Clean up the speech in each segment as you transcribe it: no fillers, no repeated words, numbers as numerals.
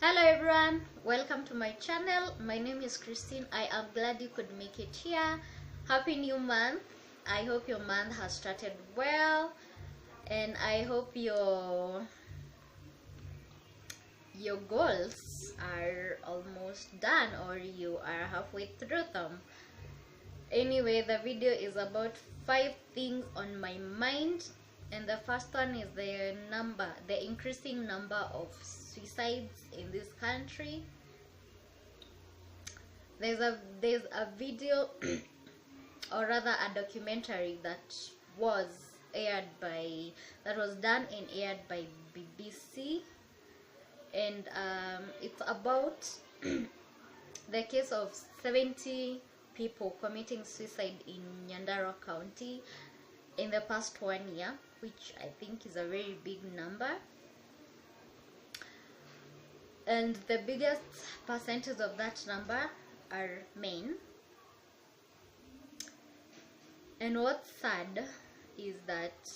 Hello everyone, welcome to my channel. My name is Christine. I am glad you could make it here. Happy new month. I hope your month has started well, and I hope your goals are almost done or you are halfway through them. Anyway, the video is about 5 things on my mind, and the first one is the increasing number of suicides in this country. There's a video or rather a documentary that was done and aired by BBC, and it's about the case of 70 people committing suicide in Nyandarua County in the past 1 year, which I think is a very big number. And the biggest percentage of that number are men. And what's sad is that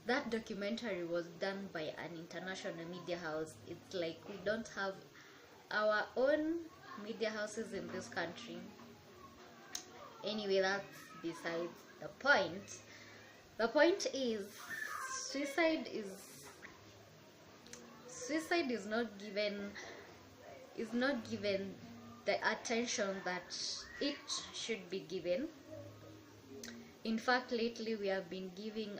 that documentary was done by an international media house. It's like we don't have our own media houses in this country. Anyway, that's besides the point. The point is suicide is not given the attention that it should be given. In fact, lately we have been giving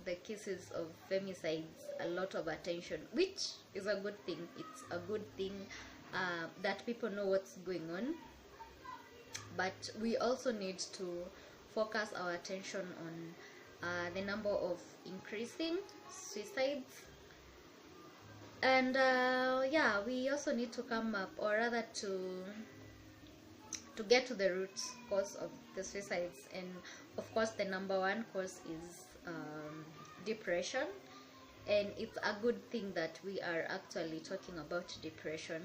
the cases of femicides a lot of attention, which is a good thing. It's a good thing that people know what's going on, but we also need to focus our attention on the number of increasing suicides. And yeah, we also need to come up, or rather to get to the root cause of the suicides. And of course the number one cause is depression, and it's a good thing that we are actually talking about depression.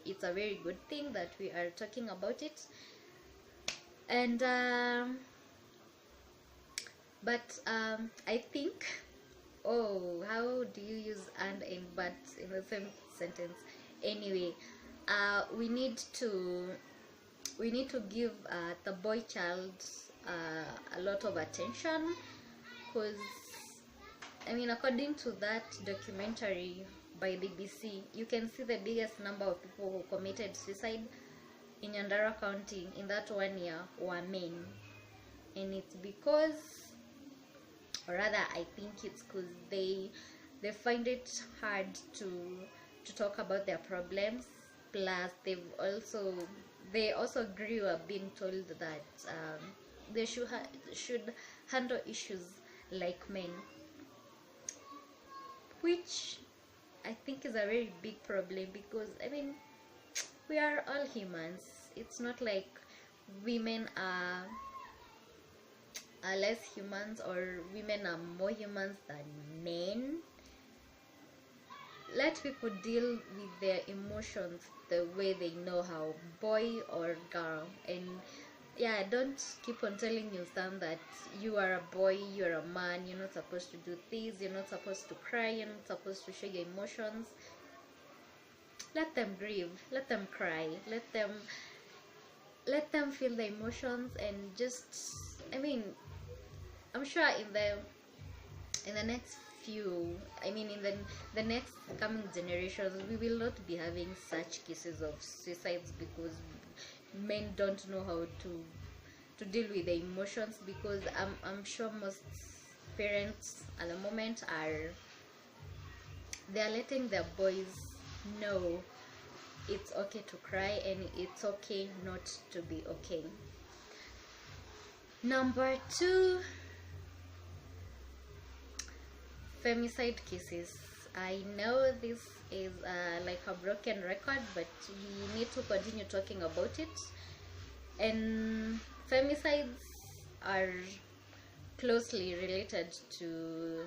It's a very good thing that we are talking about it. And but I think, oh, how do you use and but in the same sentence? Anyway, we need to give the boy child a lot of attention, because I mean, according to that documentary by BBC, you can see the biggest number of people who committed suicide in Nyandarua County in that 1 year were men. And it's because, or rather I think it's because they find it hard to talk about their problems. Plus they also grew up being told that they should handle issues like men, which I think is a very big problem, because I mean, we are all humans. It's not like women are less humans or women are more humans than men. Let people deal with their emotions the way they know how, boy or girl. And yeah, don't keep on telling your son that you are a boy, you're a man, you're not supposed to do this, you're not supposed to cry, you're not supposed to show your emotions. Let them grieve, let them cry, let them feel the emotions. And just, I mean, I'm sure in the next few, I mean in the next coming generations, we will not be having such cases of suicides, because men don't know how to deal with the emotions. Because I'm sure most parents at the moment they're letting their boys know it's okay to cry and it's okay not to be okay. Number 2, femicide cases. I know this is like a broken record, but we need to continue talking about it. And femicides are closely related to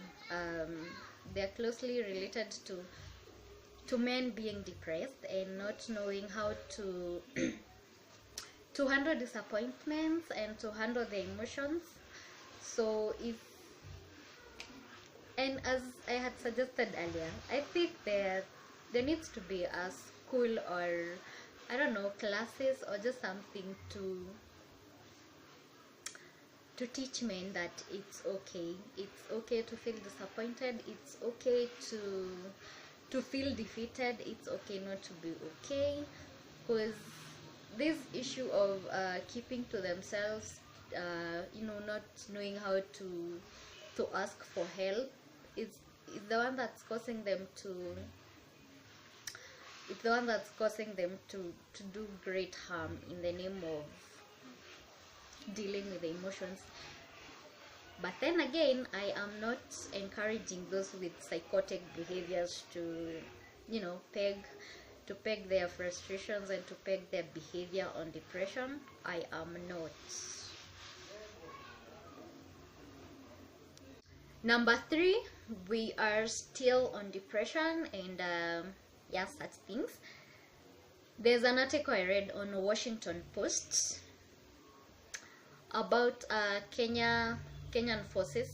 men being depressed and not knowing how to to handle disappointments and to handle their emotions. So if And as I had suggested earlier, I think there needs to be a school, or I don't know, classes or just something to teach men that it's okay. It's okay to feel disappointed. It's okay to feel defeated. It's okay not to be okay, because this issue of keeping to themselves, not knowing how to ask for help, is the one that's causing them to it's the one that's causing them to do great harm in the name of dealing with the emotions. But then again, I am not encouraging those with psychotic behaviors to peg their frustrations and to peg their behavior on depression. I am not. Number 3, we are still on depression and such things. There's an article I read on Washington Post about Kenyan forces.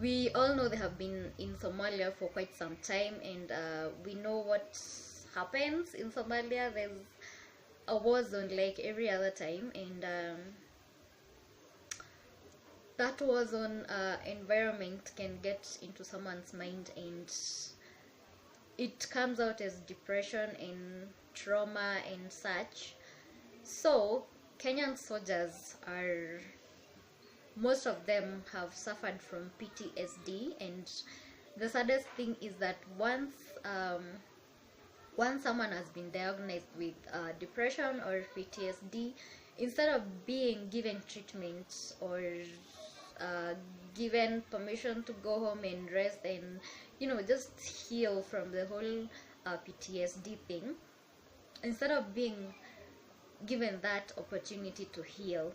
We all know they have been in Somalia for quite some time, and we know what happens in Somalia. There's a war zone like every other time, and that war zone environment can get into someone's mind, and it comes out as depression and trauma and such. So Kenyan soldiers most of them have suffered from PTSD, and the saddest thing is that once someone has been diagnosed with depression or PTSD, instead of being given treatment or given permission to go home and rest and just heal from the whole PTSD thing, instead of being given that opportunity to heal,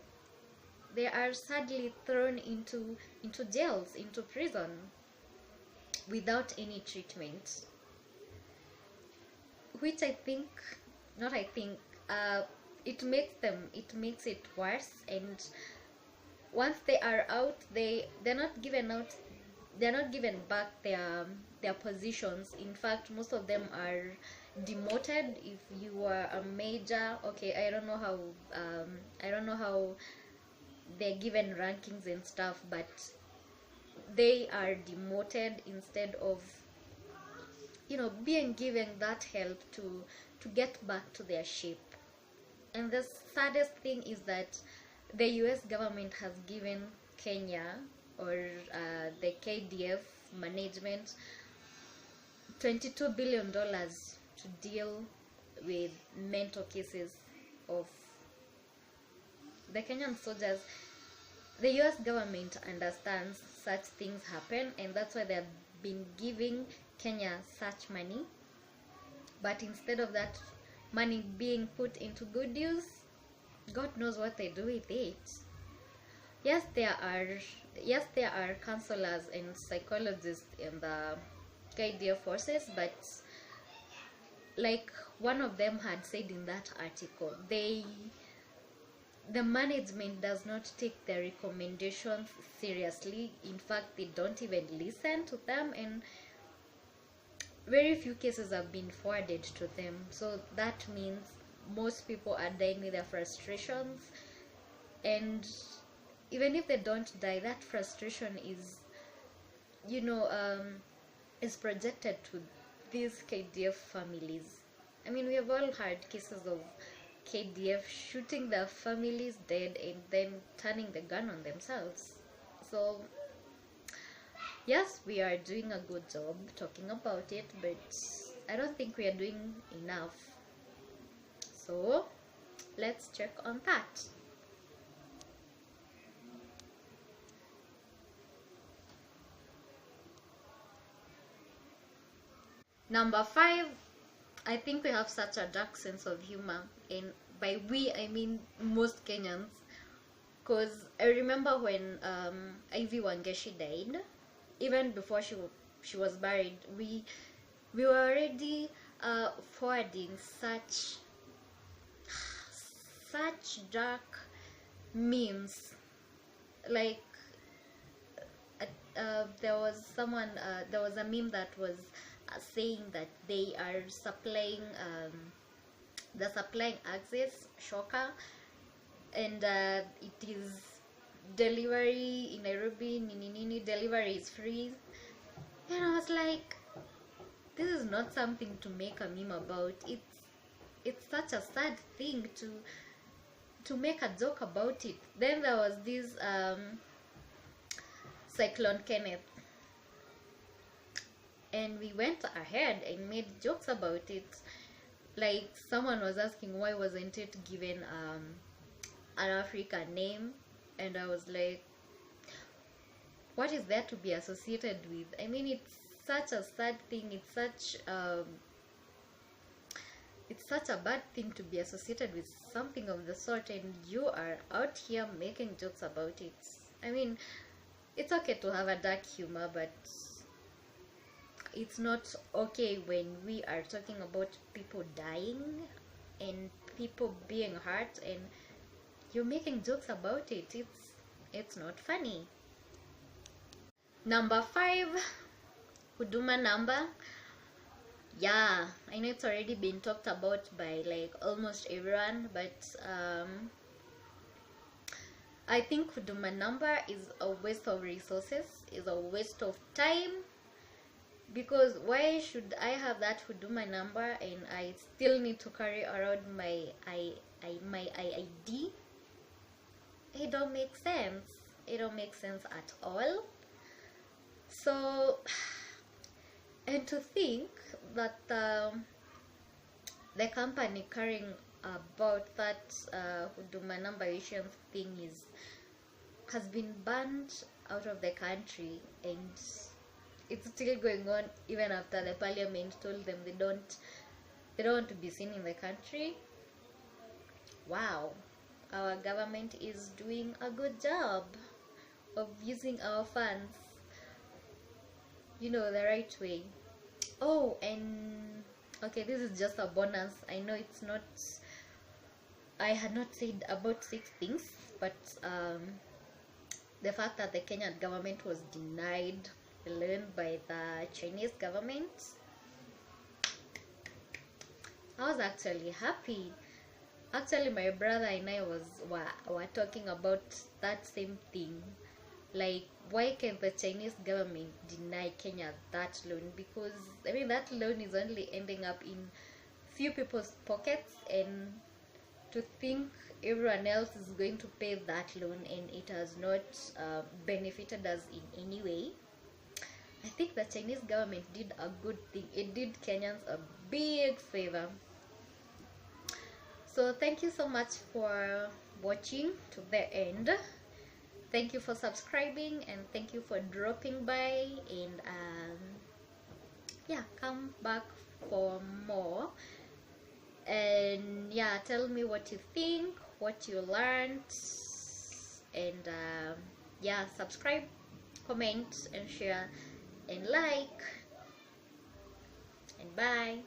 they are sadly thrown into jails, into prison, without any treatment, which it makes it worse. And once they are out, they're not given back their positions. In fact, most of them are demoted. If you are a major, okay, I don't know how they're given rankings and stuff, but they are demoted instead of being given that help to get back to their shape. And the saddest thing is that the US government has given Kenya, or the KDF management, $22 billion to deal with mental cases of the Kenyan soldiers. The US government understands such things happen, and that's why they've been giving Kenya such money. But instead of that money being put into good use, God knows what they do with it. Yes, there are counselors and psychologists in the KDF forces, but like one of them had said in that article, the management does not take their recommendations seriously. In fact, they don't even listen to them, and very few cases have been forwarded to them. So that means most people are dying with their frustrations, and even if they don't die, that frustration is projected to these KDF families. I mean, we have all heard cases of KDF shooting their families dead and then turning the gun on themselves. So yes, we are doing a good job talking about it, but I don't think we are doing enough. So let's check on that. Number 5, I think we have such a dark sense of humor, and by we I mean most Kenyans, because I remember when Ivy Wangeshi died, even before she was buried, we were already forwarding such dark memes, like there was someone, there was a meme that was saying that they are supplying the supplying access shocker, and it is delivery in Nairobi, nini delivery is free. And I was like, this is not something to make a meme about. It's such a sad thing to make a joke about it. Then there was this Cyclone Kenneth, and we went ahead and made jokes about it. Like, someone was asking why wasn't it given an African name, and I was like, what is there to be associated with? I mean, it's such a sad thing. It's such a bad thing to be associated with something of the sort, and you are out here making jokes about it. I mean, it's okay to have a dark humor, but it's not okay when we are talking about people dying and people being hurt and you're making jokes about it. It's not funny. Number 5, huduma number. Yeah, I know it's already been talked about by like almost everyone, but I think huduma number is a waste of resources, is a waste of time, because why should I have that huduma number and I still need to carry around my ID? It don't make sense. It don't make sense at all. So, and to think that the company carrying about that huduma number issuance thing has been banned out of the country, and it's still going on even after the parliament told them they don't want to be seen in the country. Wow, our government is doing a good job of using our funds, you know, the right way. Oh, and okay, this is just a bonus. I know it's not, I had not said about 6 things, but the fact that the Kenyan government was denied a loan by the Chinese government, I was actually happy. Actually, my brother and I were talking about that same thing. Like, why can the Chinese government deny Kenya that loan? Because I mean, that loan is only ending up in few people's pockets, and to think everyone else is going to pay that loan and it has not benefited us in any way. I think the Chinese government did a good thing. It did Kenyans a big favor. So thank you so much for watching to the end. Thank you for subscribing, and thank you for dropping by, and yeah, come back for more. And yeah, tell me what you think, what you learned, and yeah, subscribe, comment, and share, and like, and bye.